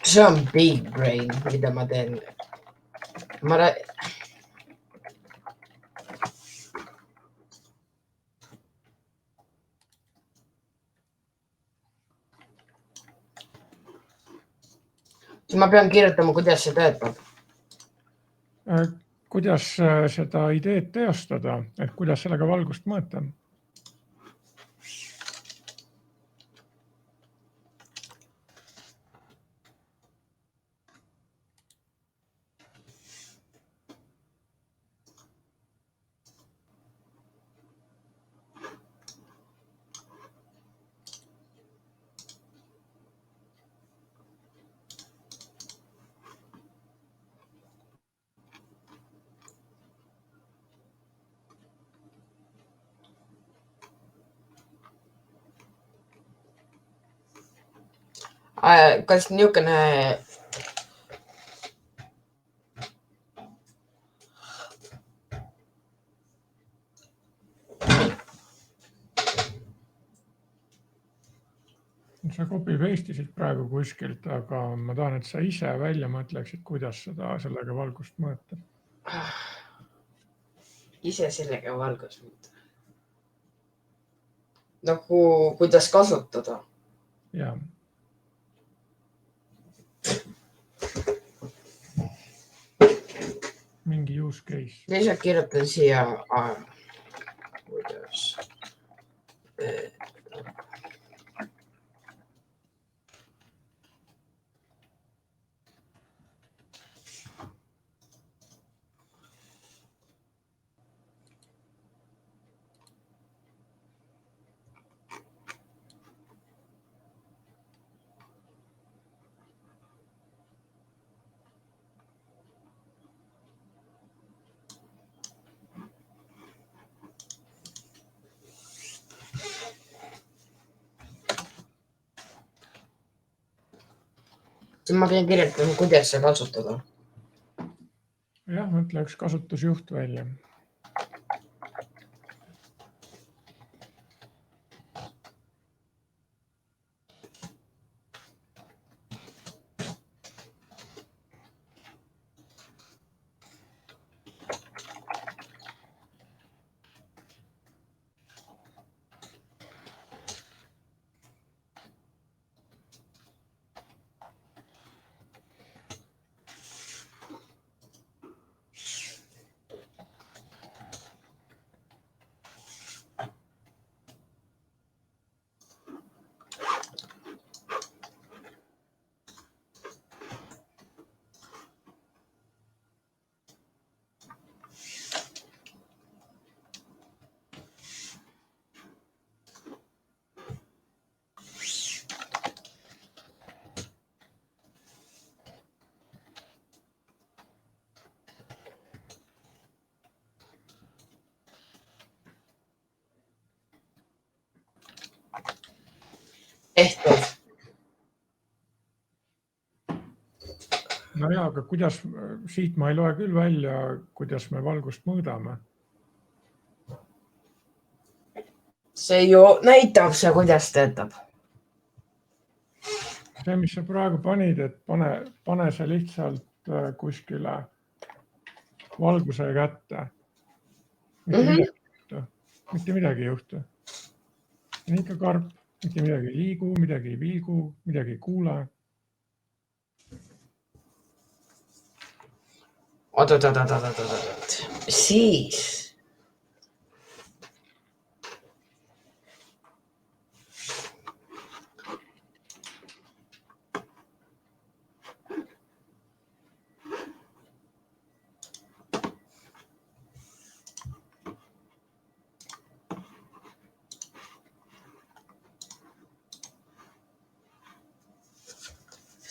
S5: See on big brain, mida ma teen. Ma pean kirjutama, kuidas see töötab.
S3: Kuidas seda ideed teostada, et kuidas sellega valgust mõõta?
S5: Kas niisugune
S3: Sa copy-paste'isid praegu kuskilt, aga ma tahan, et sa ise välja mõtleksid, kuidas sellega valgust mõõta.
S5: Ise sellega valgust mõõta? Nagu kuidas kasutada?
S3: Jaa. Mingi use case.
S5: Lihtsalt kirjutan siia kuidas ma pean kirjutama, kuidas see kasutada.
S3: Jah, mõtle üks kasutusjuht välja.
S5: tehtud.
S3: no jaa, aga kuidas, siit ma ei loe küll välja, kuidas me valgust mõõdame.
S5: See ju näitab see, kuidas töötab.
S3: See, mis sa praegu panid, et pane see lihtsalt kuskile valguse kätte. Mitte midagi ei juhtu. On ikka karp, mitte midagi ei liigu, midagi ei vilgu, midagi ei kuule.
S5: Oot. Siis.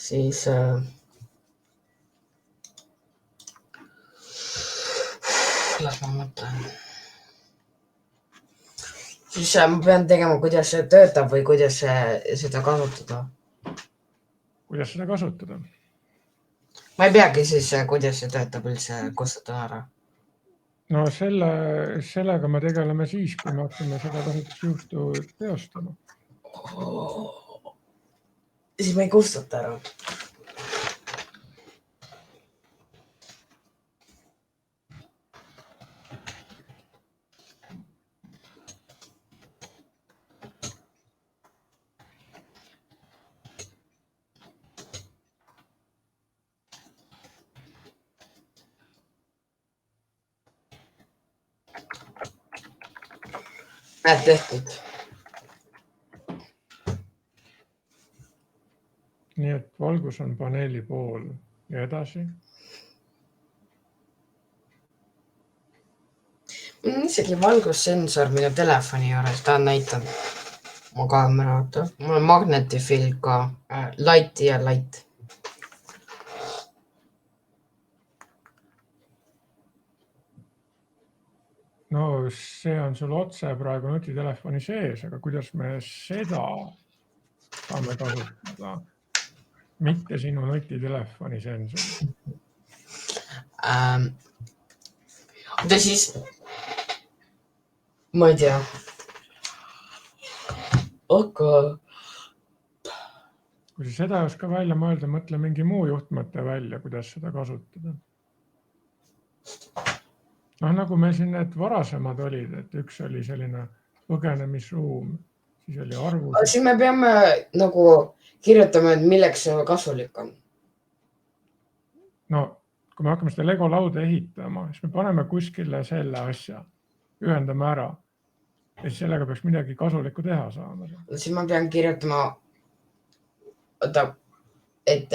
S5: Siis las ma mõtlen. Siis ma pean tegema, kuidas see töötab või kuidas seda kasutada.
S3: Kuidas seda kasutada?
S5: Ma ei peagi siis, kuidas see töötab üldse kustutan ära.
S3: No sellega me tegeleme siis, kui me hakkame seda kasutusjuhtu teostama.
S5: Siis ma ei kustuta ära. Näed tehtud.
S3: Nii et valgus on paneeli pool ja edasi.
S5: Mul on isegi valgussensor minu telefoni juures, ta on näitanud mu kaamera. Mul on magnetifilm ka, light ja light.
S3: No see on sul otse praegu nutitelefoni sees, aga kuidas me seda saame kasutada? Mitte sinu nutitelefoni sensor.
S5: Oota siis, ma ei tea. Aga
S3: Kui sa seda ei oska välja mõelda, mõtle mingi muu juhtmõte välja, kuidas seda kasutada. Nagu meil siin need varasemad olid, et üks oli selline põgenemisruum, siis oli arvus.
S5: Siis me peame nagu kirjutama, et milleks see kasulik on.
S3: No, kui me hakkame seda Lego lauda ehitama, siis me paneme kuskile selle asja, ühendame ära. Ja siis sellega peaks midagi kasulikku teha saama.
S5: Siis ma pean kirjutama, et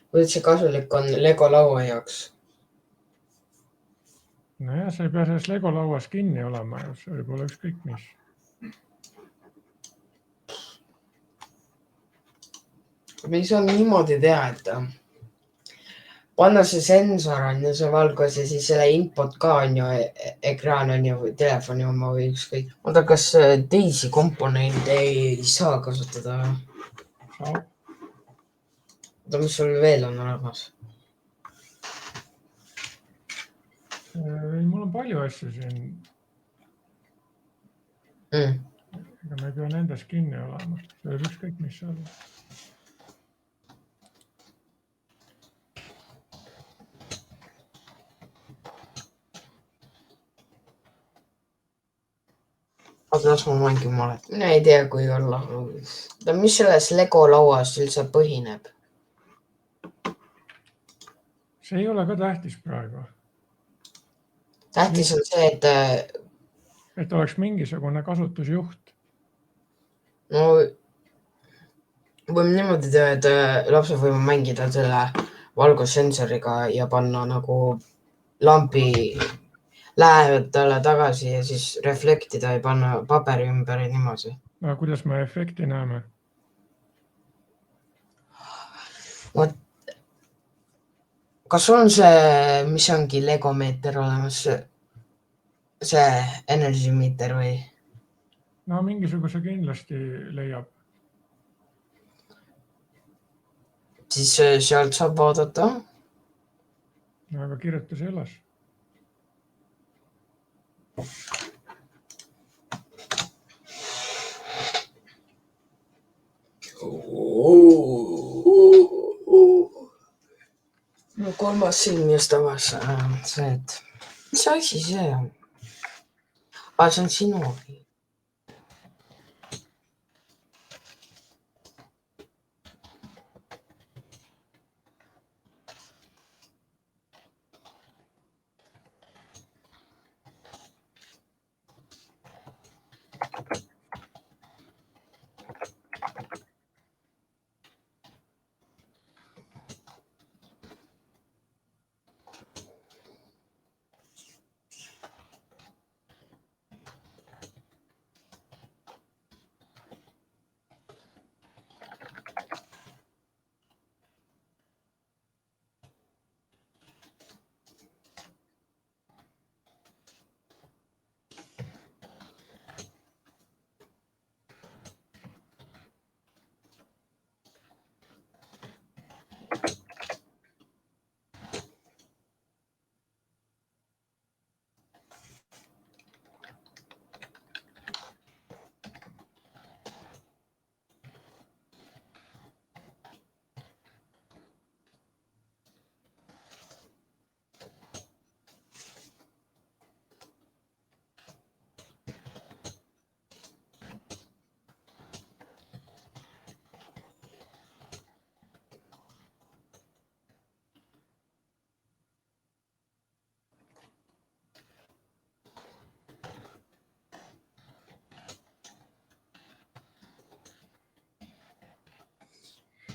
S5: kuidas see kasulik on Lego laua jaoks.
S3: No jah, sa ei pea selles Lego lauas kinni olema, see võib olla ükskõik mis.
S5: Me ei saa niimoodi teha, et panna see sensor on ja see valgus ja siis selle input ka on ju, ekraan on ju või telefoni oma või ükskõik. Oota, kas teisi komponente ei saa kasutada?
S3: Saab.
S5: Oota, mis sul veel on olemas?
S3: Mul on palju asju siin. Ega me ei pea nendes kinni olema. See võib ükskõik mis olla.
S5: Aga las ma mängin malet. Mina ei tea, kui olla. Mis selles Lego lauas üldse põhineb?
S3: See ei ole ka tähtis praegu.
S5: Tähtis on see,
S3: et oleks mingisugune kasutusjuht.
S5: No, võime niimoodi teha, et lapsed võime mängida selle valgussensoriga ja panna nagu lampi lähevad talle tagasi ja siis reflektida ja panna paberi ümber ja niimoodi.
S3: Aga kuidas me efekti näeme?
S5: Kas on see, mis ongi Lego meeter olemas, see energy meter või?
S3: No mingisuguse kindlasti leiab.
S5: Siis sealt saab vaadata.
S3: Aga kirjuta see üles.
S5: No kolmas silm just avas see, et mis asi see on? See on sinu abi.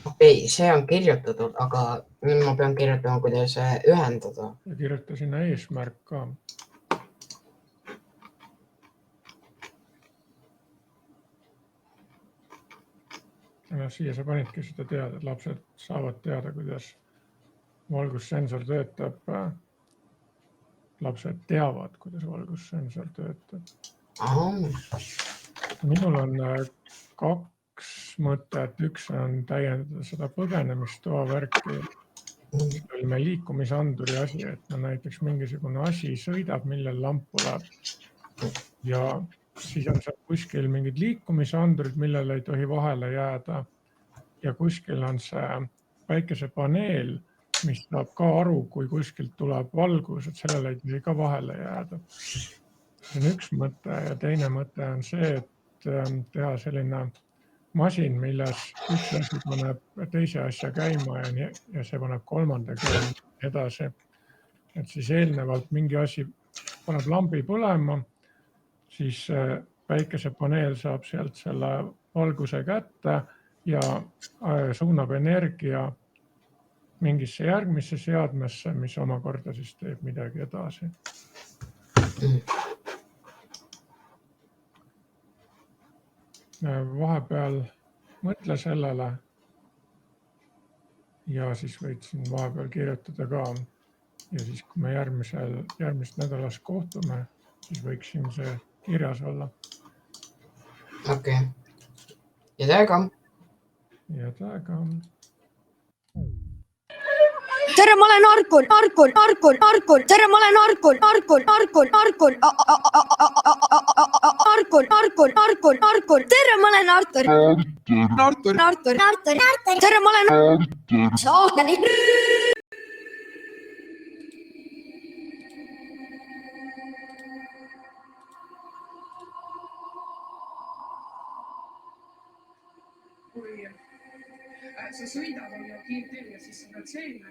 S5: Okei, see on kirjutatud, aga nüüd ma pean kirjutama, kuidas ühendada.
S3: Ja kirjuta sinna eesmärk ka. No, siia sa panidki seda teada, et lapsed saavad teada, kuidas valgussensor töötab. Lapsed teavad, kuidas valgussensor töötab. Minul on 2 mõtet. Üks on täiendada seda põgenemistoa värki. See oli meil liikumisanduri asi, et näiteks mingisugune asi sõidab, millel lamp põleb. Ja siis on seal kuskil mingid liikumisandurid, millele ei tohi vahele jääda. Ja kuskil on see päikesepaneel, mis saab ka aru, kui kuskilt tuleb valgus, et sellele ei tohi ka vahele jääda. See on üks mõte ja teine mõte on see, et teha selline masin, milles üks asi paneb teise asja käima ja see paneb kolmanda käima edasi. Et siis eelnevalt mingi asi paneb lambi põlema, siis päikesepaneel saab sealt selle valguse kätte ja suunab energia mingisse järgmisse seadmesse, mis omakorda siis teeb midagi edasi. Vahepeal mõtle sellele ja siis võid siin vahepeal kirjutada ka. Ja siis, kui me järgmist nädalas kohtume, siis võiks siin see kirjas olla.
S5: Okei. Ja täiega.
S3: Ja täiega.
S2: Tere, ma olen Arkur. Tere, ma olen Arkur. Tere, ma olen Artur. Tere, ma olen Saatani.
S4: Kui sa sõidad ja kiirteel ja siis sa pead seina.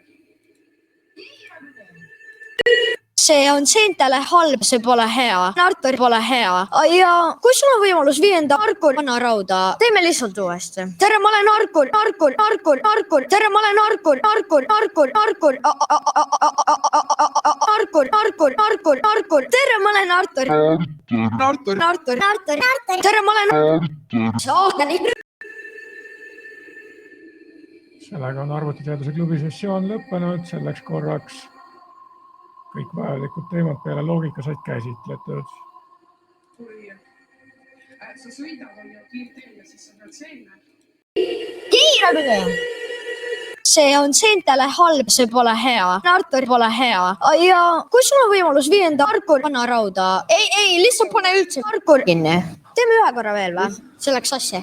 S2: See on seentele halb, see pole hea. Artur pole hea. Ja kui sul on võimalus viienda Arkur anna rauda, teeme lihtsalt uuesti. Tere, ma olen Arkur. Tere, ma olen Arkur. Tere, ma olen Artur. Tere, ma olen Saatani.
S3: Sellega on arvutiteaduse klubi sessioon lõppenud selleks korraks. Kõik vajalikud teemad peale loogika said käsitletud.
S4: Kui sa sõidad ja kiirteel ja siis sa pead seina.
S2: Kiiremini! see on seentele halb, see pole hea. Artur pole hea. Ja kui sul on võimalus viienda Arkur anna rauda. Ei, lihtsalt pane üldse Arkur kinni. Teeme ühe korra veel või? See läks asja.